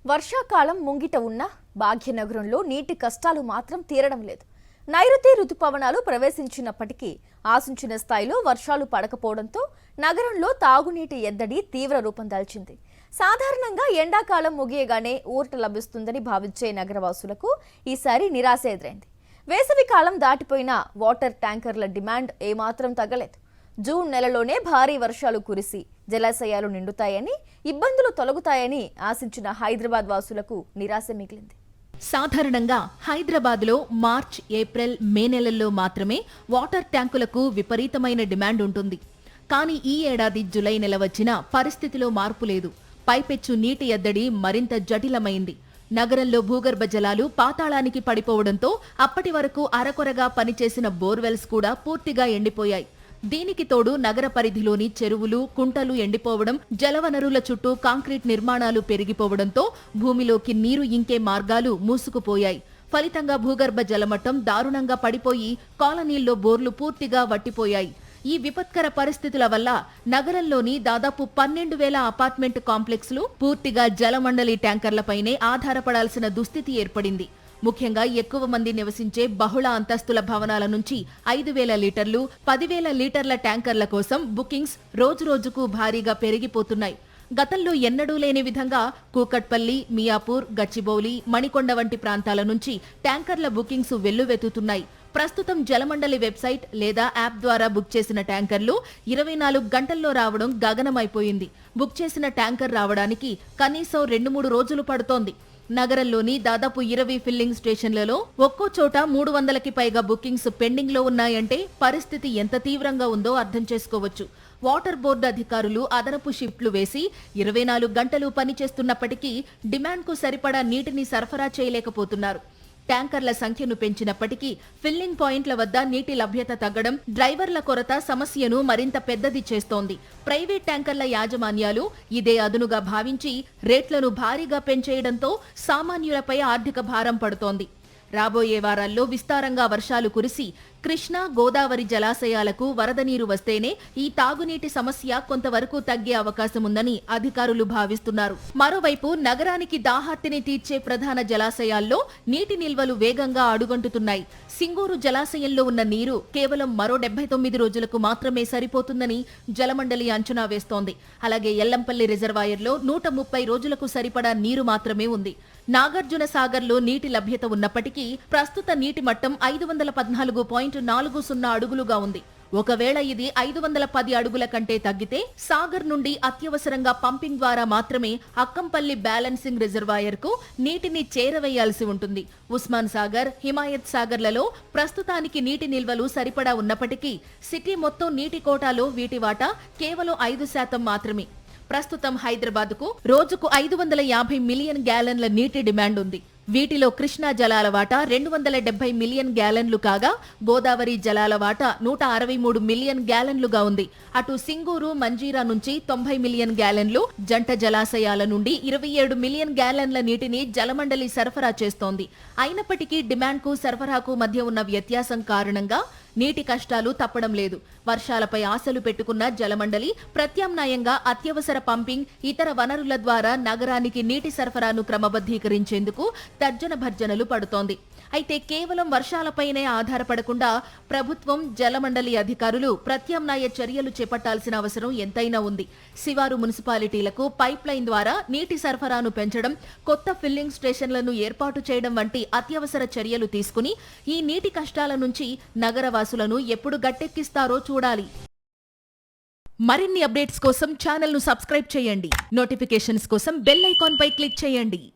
వర్షాకాలం ముంగిట ఉన్న భాగ్యనగరంలో నీటి కష్టాలు మాత్రం తీరడం లేదు. నైరుతి రుతుపవనాలు ప్రవేశించినప్పటికీ ఆశించిన స్థాయిలో వర్షాలు పడకపోవడంతో నగరంలో తాగునీటి ఎద్దడి తీవ్ర రూపం దాల్చింది. సాధారణంగా ఎండాకాలం ముగియగానే ఊరట లభిస్తుందని భావించే నగరవాసులకు ఈసారి నిరాశ ఎదురైంది. వేసవి కాలం దాటిపోయిన వాటర్ ట్యాంకర్ల డిమాండ్ ఏమాత్రం తగ్గలేదు. జూన్ నెలలోనే భారీ వర్షాలు కురిసి జలాశయాలు నిండుతాయని, ఇబ్బందులు తొలగుతాయని ఆశించిన హైదరాబాద్ వాసులకు నిరాశ మిగిలింది. సాధారణంగా హైదరాబాద్లో మార్చ్, ఏప్రిల్, మే నెలల్లో మాత్రమే వాటర్ ట్యాంకులకు విపరీతమైన డిమాండ్ ఉంటుంది. కానీ ఈ ఏడాది జులై నెల వచ్చినా పరిస్థితిలో మార్పు లేదు. పైపెచ్చు నీటి ఎద్దడి మరింత జటిలమైంది. నగరంలో భూగర్భ జలాలు పాతాళానికి పడిపోవడంతో అప్పటి వరకు అరకొరగా పనిచేసిన బోర్వెల్స్ కూడా పూర్తిగా ఎండిపోయాయి. దీనికి తోడు నగర పరిధిలోని చెరువులు, కుంటలు ఎండిపోవడం, జలవనరుల చుట్టూ కాంక్రీట్ నిర్మాణాలు పెరిగిపోవడంతో భూమిలోకి నీరు ఇంకే మార్గాలు మూసుకుపోయాయి. ఫలితంగా భూగర్భ జలమట్టం దారుణంగా పడిపోయి కాలనీల్లో బోర్లు పూర్తిగా వట్టిపోయాయి. ఈ విపత్కర పరిస్థితుల వల్ల నగరంలోని దాదాపు 12,000 అపార్ట్మెంట్ కాంప్లెక్స్లు పూర్తిగా జలమండలి ట్యాంకర్లపైనే ఆధారపడాల్సిన దుస్థితి ఏర్పడింది. ముఖ్యంగా ఎక్కువ మంది నివసించే బహుళ అంతస్తుల భవనాల నుంచి 5,000 లీటర్లు, 10,000 లీటర్ల ట్యాంకర్ల కోసం బుకింగ్స్ రోజురోజుకు భారీగా పెరిగిపోతున్నాయి. గతంలో ఎన్నడూ లేని విధంగా కూకట్పల్లి, మియాపూర్, గచ్చిబౌలి, మణికొండ వంటి ప్రాంతాల నుంచి ట్యాంకర్ల బుకింగ్స్ వెల్లువెత్తుతున్నాయి. ప్రస్తుతం జలమండలి వెబ్సైట్ లేదా యాప్ ద్వారా బుక్ చేసిన ట్యాంకర్లు 24 గంటల్లో రావడం గగనమైపోయింది. బుక్ చేసిన ట్యాంకర్ రావడానికి కనీసం 2-3 రోజులు పడుతోంది. నగరంలోని దాదాపు 20 ఫిల్లింగ్ స్టేషన్లలో ఒక్కో చోట 300కి పైగా బుకింగ్స్ పెండింగ్ లో ఉన్నాయంటే పరిస్థితి ఎంత తీవ్రంగా ఉందో అర్థం చేసుకోవచ్చు. వాటర్ బోర్డు అధికారులు అదనపు షిఫ్ట్లు వేసి 24 గంటలు పనిచేస్తున్నప్పటికీ డిమాండ్కు సరిపడా నీటిని సరఫరా చేయలేకపోతున్నారు. ట్యాంకర్ల సంఖ్యను పెంచినప్పటికీ ఫిల్లింగ్ పాయింట్ల వద్ద నీటి లభ్యత తగ్గడం, డ్రైవర్ల కొరత సమస్యను మరింత పెద్దది చేస్తోంది. ప్రైవేట్ ట్యాంకర్ల యాజమాన్యాలు ఇదే అదునుగా భావించి రేట్లను భారీగా పెంచేయడంతో సామాన్యులపై ఆర్థిక భారం పడుతోంది. రాబోయే వారాల్లో విస్తారంగా వర్షాలు కురిసి కృష్ణా, గోదావరి జలాశయాలకు వరద నీరు వస్తేనే ఈ తాగునీటి సమస్య కొంతవరకు తగ్గే అవకాశముందని అధికారులు భావిస్తున్నారు. మరోవైపు నగరానికి దాహార్తిని తీర్చే ప్రధాన జలాశయాల్లో నీటి నిల్వలు వేగంగా అడుగంటుతున్నాయి. సింగూరు జలాశయంలో ఉన్న నీరు కేవలం మరో 79 రోజులకు మాత్రమే సరిపోతుందని జలమండలి అంచనా వేస్తోంది. అలాగే ఎల్లంపల్లి రిజర్వాయర్లో 130 రోజులకు సరిపడా నీరు మాత్రమే ఉంది. నాగార్జున సాగర్లో నీటి లభ్యత ఉన్నప్పటికీ ప్రస్తుత నీటి మట్టం 514.40 అడుగులుగా ఉంది. ఒకవేళ ఇది 510 అడుగుల కంటే తగ్గితే సాగర్ నుండి అత్యవసరంగా పంపింగ్ ద్వారా మాత్రమే అక్కంపల్లి బ్యాలెన్సింగ్ రిజర్వాయర్ కు నీటిని చేరవేయాల్సి ఉంటుంది. ఉస్మాన్ సాగర్, హిమాయత్ సాగర్లలో ప్రస్తుతానికి నీటి నిల్వలు సరిపడా ఉన్నప్పటికీ సిటీ మొత్తం నీటి కోటాలో వీటి వాటా కేవలం 5% మాత్రమే. ప్రస్తుతం హైదరాబాద్కు రోజుకు 550 మిలియన్ గ్యాలన్ల నీటి డిమాండ్ ఉంది. వీటిలో కృష్ణా జలాల వాటా 270 మిలియన్ గ్యాలన్లు కాగా గోదావరి జలాల వాటా 163 మిలియన్ గ్యాలన్లుగా ఉంది. అటు సింగూరు, మంజీరా నుంచి 90 మిలియన్ గ్యాలన్లు, జంట జలాశయాల నుండి 27 మిలియన్ గ్యాలన్ల నీటిని జలమండలి సరఫరా చేస్తోంది. అయినప్పటికీ డిమాండ్కు సరఫరాకు మధ్య ఉన్న వ్యత్యాసం కారణంగా నీటి కష్టాలు తప్పడం లేదు. వర్షాలపై ఆశలు పెట్టుకున్న జలమండలి ప్రత్యామ్నాయంగా అత్యవసర పంపింగ్, ఇతర వనరుల ద్వారా నగరానికి నీటి సరఫరాను క్రమబద్ధీకరించేందుకు తర్జన భర్జనలు పడుతోంది. అయితే కేవలం వర్షాలపైనే ఆధారపడకుండా ప్రభుత్వం, జలమండలి అధికారులు ప్రత్యామ్నాయ చర్యలు చేపట్టాల్సిన అవసరం ఎంతైనా ఉంది. శివారు మున్సిపాలిటీలకు పైప్ లైన్ ద్వారా నీటి సరఫరాను పెంచడం, కొత్త ఫిల్లింగ్ స్టేషన్లను ఏర్పాటు చేయడం వంటి అత్యవసర చర్యలు తీసుకుని ఈ నీటి కష్టాల నుంచి నగరవాసులను ఎప్పుడు గట్టెక్కిస్తారో చూడాలి. మరిన్ని అప్డేట్స్ కోసం ఛానల్ ను సబ్స్క్రైబ్ చేయండి. నోటిఫికేషన్స్ కోసం బెల్ ఐకాన్ పై క్లిక్ చేయండి.